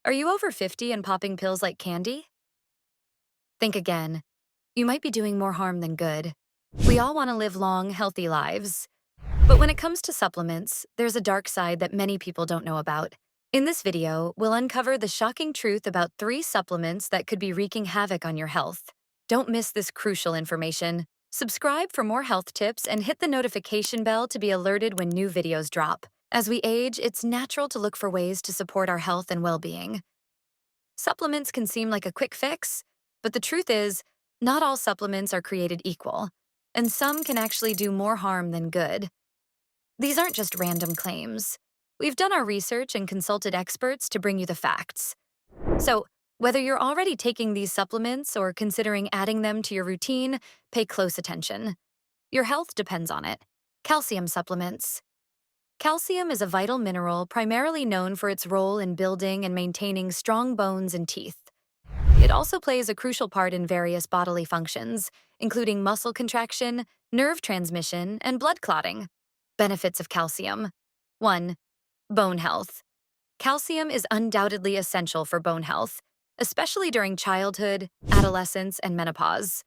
Are you over 50 and popping pills like candy? Think again. You might be doing more harm than good. We all want to live long, healthy lives. But when it comes to supplements, there's a dark side that many people don't know about. In this video, we'll uncover the shocking truth about 3 supplements that could be wreaking havoc on your health. Don't miss this crucial information. Subscribe for more health tips and hit the notification bell to be alerted when new videos drop. As we age, it's natural to look for ways to support our health and well-being. Supplements can seem like a quick fix, but the truth is, not all supplements are created equal, and some can actually do more harm than good. These aren't just random claims. We've done our research and consulted experts to bring you the facts. So, whether you're already taking these supplements or considering adding them to your routine, pay close attention. Your health depends on it. Calcium supplements. Calcium is a vital mineral primarily known for its role in building and maintaining strong bones and teeth. It also plays a crucial part in various bodily functions, including muscle contraction, nerve transmission, and blood clotting. Benefits of calcium. 1. Bone health. Calcium is undoubtedly essential for bone health, especially during childhood, adolescence, and menopause.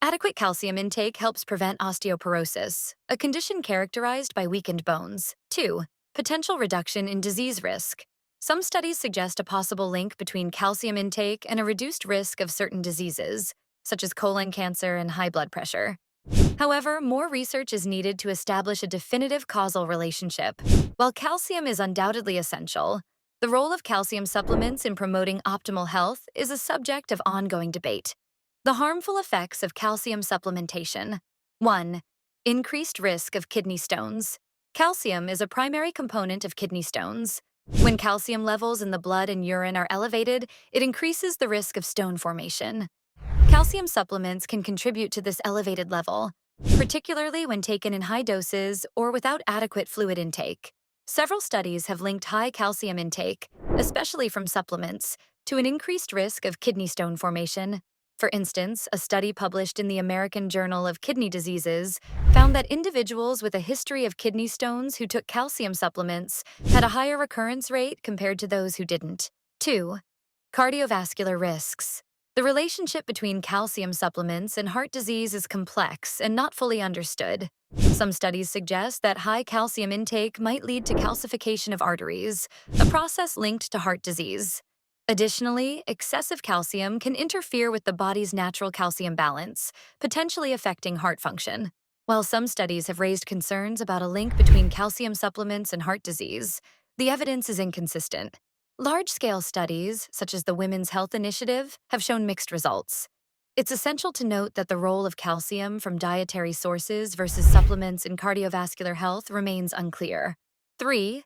Adequate calcium intake helps prevent osteoporosis, a condition characterized by weakened bones. 2. Potential reduction in disease risk. Some studies suggest a possible link between calcium intake and a reduced risk of certain diseases, such as colon cancer and high blood pressure. However, more research is needed to establish a definitive causal relationship. While calcium is undoubtedly essential, the role of calcium supplements in promoting optimal health is a subject of ongoing debate. The harmful effects of calcium supplementation. 1. Increased risk of kidney stones. Calcium is a primary component of kidney stones. When calcium levels in the blood and urine are elevated, it increases the risk of stone formation. Calcium supplements can contribute to this elevated level, particularly when taken in high doses or without adequate fluid intake. Several studies have linked high calcium intake, especially from supplements, to an increased risk of kidney stone formation. For instance, a study published in the American Journal of Kidney Diseases found that individuals with a history of kidney stones who took calcium supplements had a higher recurrence rate compared to those who didn't. 2. Cardiovascular risks. The relationship between calcium supplements and heart disease is complex and not fully understood. Some studies suggest that high calcium intake might lead to calcification of arteries, a process linked to heart disease. Additionally, excessive calcium can interfere with the body's natural calcium balance, potentially affecting heart function. While some studies have raised concerns about a link between calcium supplements and heart disease, the evidence is inconsistent. Large-scale studies, such as the Women's Health Initiative, have shown mixed results. It's essential to note that the role of calcium from dietary sources versus supplements in cardiovascular health remains unclear. 3.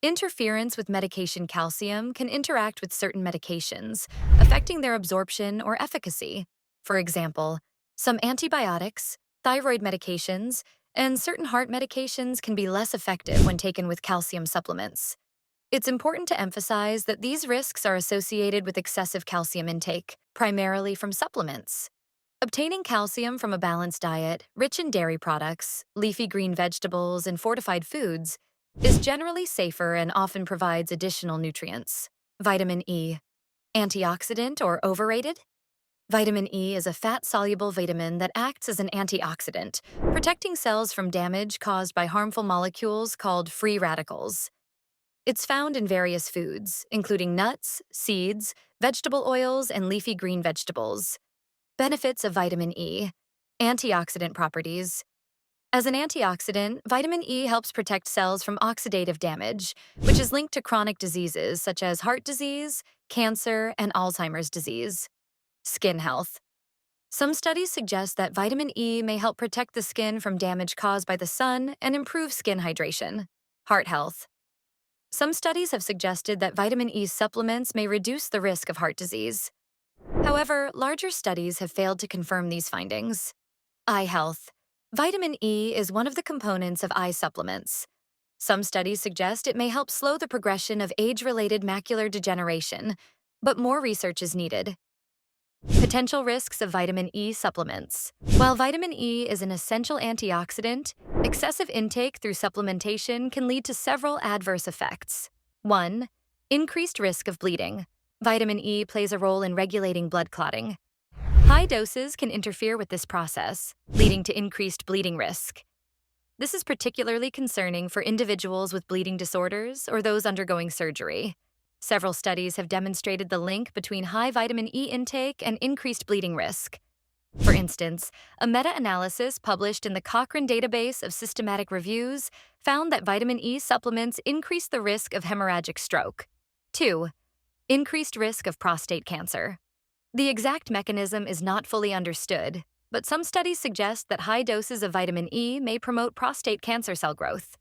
Interference with medication. Calcium can interact with certain medications, affecting their absorption or efficacy. For example, some antibiotics, thyroid medications, and certain heart medications can be less effective when taken with calcium supplements. It's important to emphasize that these risks are associated with excessive calcium intake, primarily from supplements. Obtaining calcium from a balanced diet, rich in dairy products, leafy green vegetables, and fortified foods, is generally safer and often provides additional nutrients. Vitamin E. Antioxidant or overrated? Vitamin E is a fat-soluble vitamin that acts as an antioxidant, protecting cells from damage caused by harmful molecules called free radicals. It's found in various foods, including nuts, seeds, vegetable oils, and leafy green vegetables. Benefits of vitamin E. Antioxidant properties. As an antioxidant, vitamin E helps protect cells from oxidative damage, which is linked to chronic diseases such as heart disease, cancer, and Alzheimer's disease. Skin health. Some studies suggest that vitamin E may help protect the skin from damage caused by the sun and improve skin hydration. Heart health. Some studies have suggested that vitamin E supplements may reduce the risk of heart disease. However, larger studies have failed to confirm these findings. Eye health. Vitamin E is one of the components of eye supplements. Some studies suggest it may help slow the progression of age-related macular degeneration, but more research is needed. Potential risks of vitamin E supplements. While vitamin E is an essential antioxidant, excessive intake through supplementation can lead to several adverse effects. 1. Increased risk of bleeding. Vitamin E plays a role in regulating blood clotting. High doses can interfere with this process, leading to increased bleeding risk. This is particularly concerning for individuals with bleeding disorders or those undergoing surgery. Several studies have demonstrated the link between high vitamin E intake and increased bleeding risk. For instance, a meta-analysis published in the Cochrane database of systematic reviews found that vitamin E supplements increase the risk of hemorrhagic stroke. 2. Increased risk of prostate cancer. The exact mechanism is not fully understood, but some studies suggest that high doses of vitamin E may promote prostate cancer cell growth.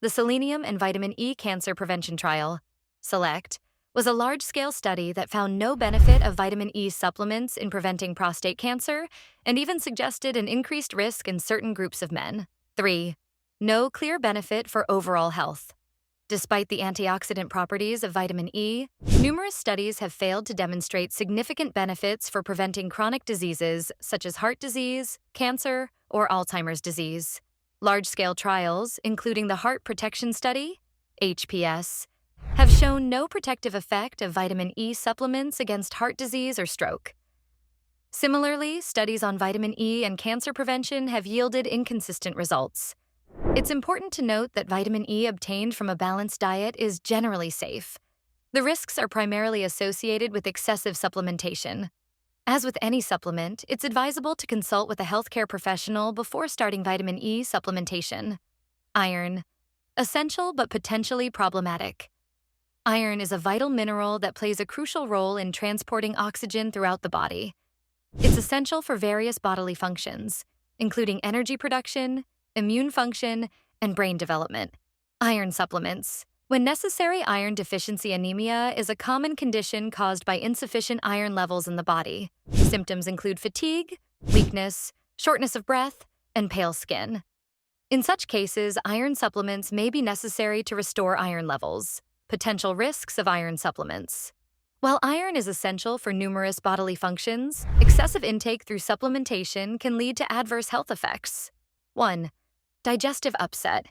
The Selenium and Vitamin E Cancer Prevention Trial, SELECT, was a large-scale study that found no benefit of vitamin E supplements in preventing prostate cancer and even suggested an increased risk in certain groups of men. 3. No clear benefit for overall health. Despite the antioxidant properties of vitamin E, numerous studies have failed to demonstrate significant benefits for preventing chronic diseases such as heart disease, cancer, or Alzheimer's disease. Large-scale trials, including the Heart Protection Study, HPS, have shown no protective effect of vitamin E supplements against heart disease or stroke. Similarly, studies on vitamin E and cancer prevention have yielded inconsistent results. It's important to note that vitamin E obtained from a balanced diet is generally safe. The risks are primarily associated with excessive supplementation. As with any supplement, it's advisable to consult with a healthcare professional before starting vitamin E supplementation. Iron. Essential but potentially problematic. Iron is a vital mineral that plays a crucial role in transporting oxygen throughout the body. It's essential for various bodily functions, including energy production, immune function, and brain development. Iron supplements. When necessary, iron deficiency anemia is a common condition caused by insufficient iron levels in the body. Symptoms include fatigue, weakness, shortness of breath, and pale skin. In such cases, iron supplements may be necessary to restore iron levels. Potential risks of iron supplements. While iron is essential for numerous bodily functions, excessive intake through supplementation can lead to adverse health effects. 1. Digestive upset.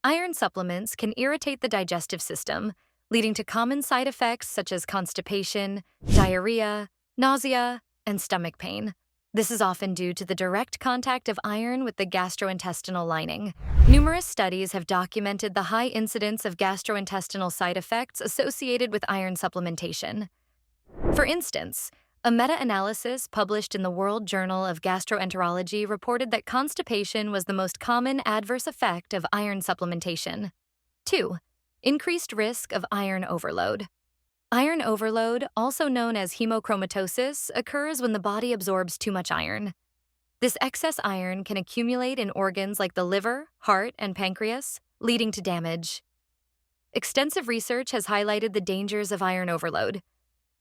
Iron supplements can irritate the digestive system, leading to common side effects such as constipation, diarrhea, nausea, and stomach pain. This is often due to the direct contact of iron with the gastrointestinal lining. Numerous studies have documented the high incidence of gastrointestinal side effects associated with iron supplementation. For instance, a meta-analysis published in the World Journal of Gastroenterology reported that constipation was the most common adverse effect of iron supplementation. 2. Increased risk of iron overload. Iron overload, also known as hemochromatosis, occurs when the body absorbs too much iron. This excess iron can accumulate in organs like the liver, heart, and pancreas, leading to damage. Extensive research has highlighted the dangers of iron overload.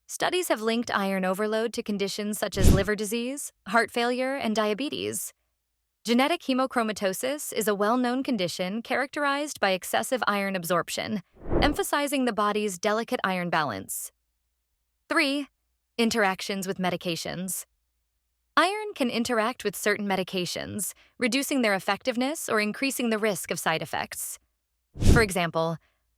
Studies have linked iron overload to conditions such as liver disease, heart failure, and diabetes. Genetic hemochromatosis is a well-known condition characterized by excessive iron absorption, emphasizing the body's delicate iron balance. 3. Interactions with medications. Iron can interact with certain medications, reducing their effectiveness or increasing the risk of side effects. For example,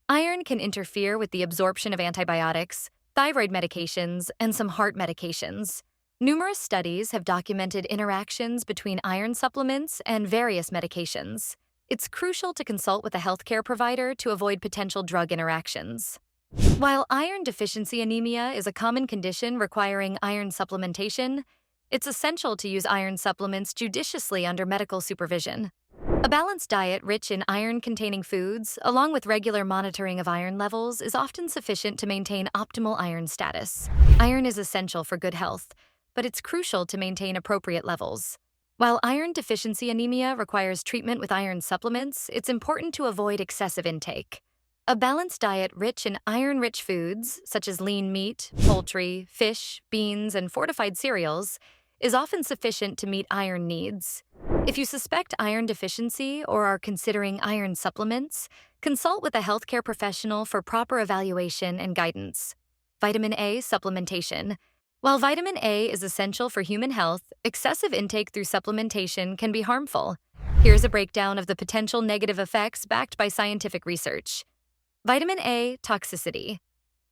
iron can interfere with the absorption of antibiotics, thyroid medications, and some heart medications. Numerous studies have documented interactions between iron supplements and various medications. It's crucial to consult with a healthcare provider to avoid potential drug interactions. While iron deficiency anemia is a common condition requiring iron supplementation, it's essential to use iron supplements judiciously under medical supervision. A balanced diet rich in iron-containing foods, along with regular monitoring of iron levels, is often sufficient to maintain optimal iron status. Iron is essential for good health, but it's crucial to maintain appropriate levels. While iron deficiency anemia requires treatment with iron supplements, it's important to avoid excessive intake. A balanced diet rich in iron-rich foods, such as lean meat, poultry, fish, beans, and fortified cereals, is often sufficient to meet iron needs. If you suspect iron deficiency or are considering iron supplements, consult with a healthcare professional for proper evaluation and guidance. Vitamin A supplementation. While vitamin A is essential for human health, excessive intake through supplementation can be harmful. Here's a breakdown of the potential negative effects backed by scientific research. Vitamin A toxicity.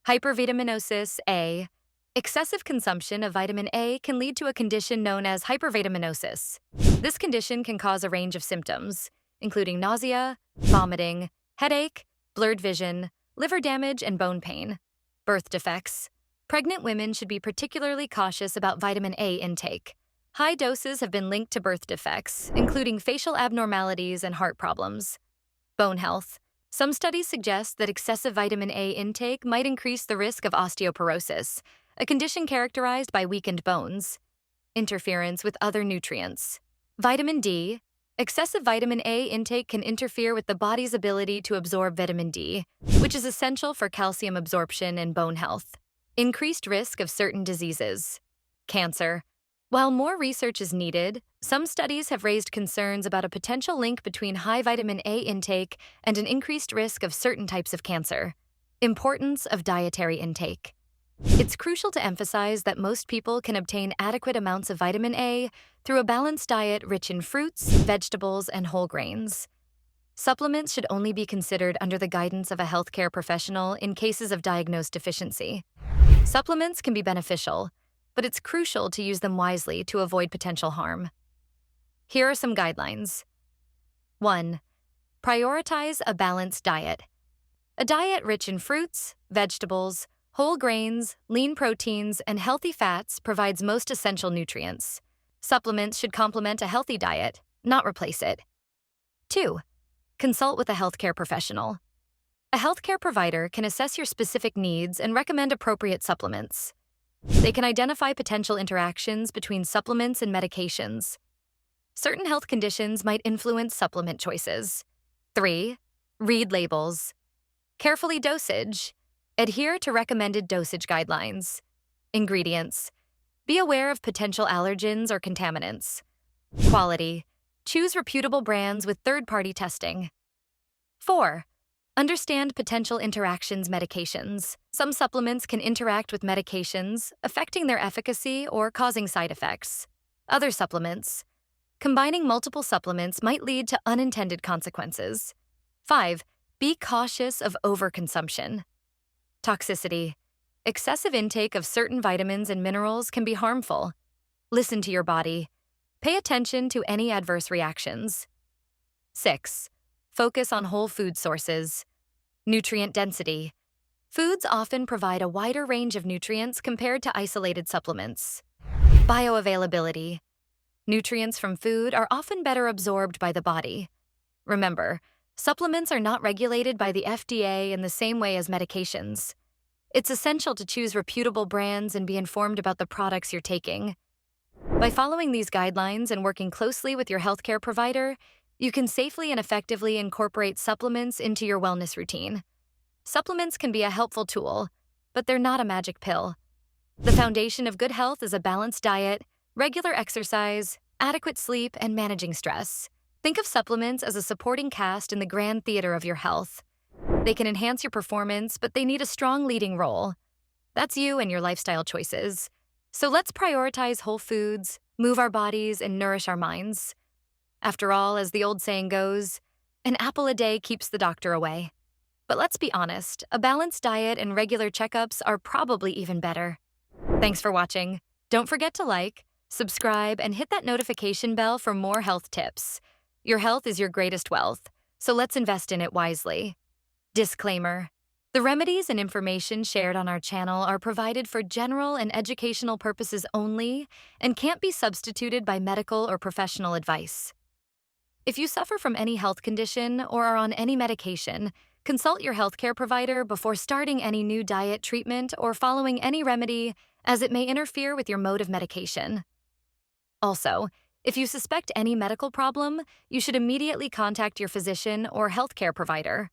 Hypervitaminosis A. Excessive consumption of vitamin A can lead to a condition known as hypervitaminosis. This condition can cause a range of symptoms, including nausea, vomiting, headache, blurred vision, liver damage, and bone pain. Birth defects. Pregnant women should be particularly cautious about vitamin A intake. High doses have been linked to birth defects, including facial abnormalities and heart problems. Bone health. Some studies suggest that excessive vitamin A intake might increase the risk of osteoporosis, a condition characterized by weakened bones. Interference with other nutrients. Vitamin D. Excessive vitamin A intake can interfere with the body's ability to absorb vitamin D, which is essential for calcium absorption and bone health. Increased risk of certain diseases. Cancer. While more research is needed, some studies have raised concerns about a potential link between high vitamin A intake and an increased risk of certain types of cancer. Importance of dietary intake. It's crucial to emphasize that most people can obtain adequate amounts of vitamin A through a balanced diet rich in fruits, vegetables, and whole grains. Supplements should only be considered under the guidance of a healthcare professional in cases of diagnosed deficiency. Supplements can be beneficial, but it's crucial to use them wisely to avoid potential harm. Here are some guidelines. 1. Prioritize a balanced diet. A diet rich in fruits, vegetables, whole grains, lean proteins, and healthy fats provides most essential nutrients. Supplements should complement a healthy diet, not replace it. 2. Consult with a healthcare professional. A healthcare provider can assess your specific needs and recommend appropriate supplements. They can identify potential interactions between supplements and medications. Certain health conditions might influence supplement choices. 3. Read labels. Carefully dosage. Adhere to recommended dosage guidelines. Ingredients. Be aware of potential allergens or contaminants. Quality. Choose reputable brands with third-party testing. 4. Understand potential interactions medications. Some supplements can interact with medications, affecting their efficacy or causing side effects. Other supplements. Combining multiple supplements might lead to unintended consequences. 5. Be cautious of overconsumption. Toxicity. Excessive intake of certain vitamins and minerals can be harmful. Listen to your body. Pay attention to any adverse reactions. 6. Focus on whole food sources. Nutrient density. Foods often provide a wider range of nutrients compared to isolated supplements. Bioavailability. Nutrients from food are often better absorbed by the body. Remember, supplements are not regulated by the FDA in the same way as medications. It's essential to choose reputable brands and be informed about the products you're taking. By following these guidelines and working closely with your healthcare provider, you can safely and effectively incorporate supplements into your wellness routine. Supplements can be a helpful tool, but they're not a magic pill. The foundation of good health is a balanced diet, regular exercise, adequate sleep, and managing stress. Think of supplements as a supporting cast in the grand theater of your health. They can enhance your performance, but they need a strong leading role. That's you and your lifestyle choices. So let's prioritize whole foods, move our bodies, and nourish our minds. After all, as the old saying goes, an apple a day keeps the doctor away. But let's be honest, a balanced diet and regular checkups are probably even better. Thanks for watching. Don't forget to like, subscribe, and hit that notification bell for more health tips. Your health is your greatest wealth, so let's invest in it wisely. Disclaimer: the remedies and information shared on our channel are provided for general and educational purposes only and can't be substituted by medical or professional advice. If you suffer from any health condition or are on any medication, consult your healthcare provider before starting any new diet, treatment, or following any remedy, as it may interfere with your mode of medication. Also, if you suspect any medical problem, you should immediately contact your physician or healthcare provider.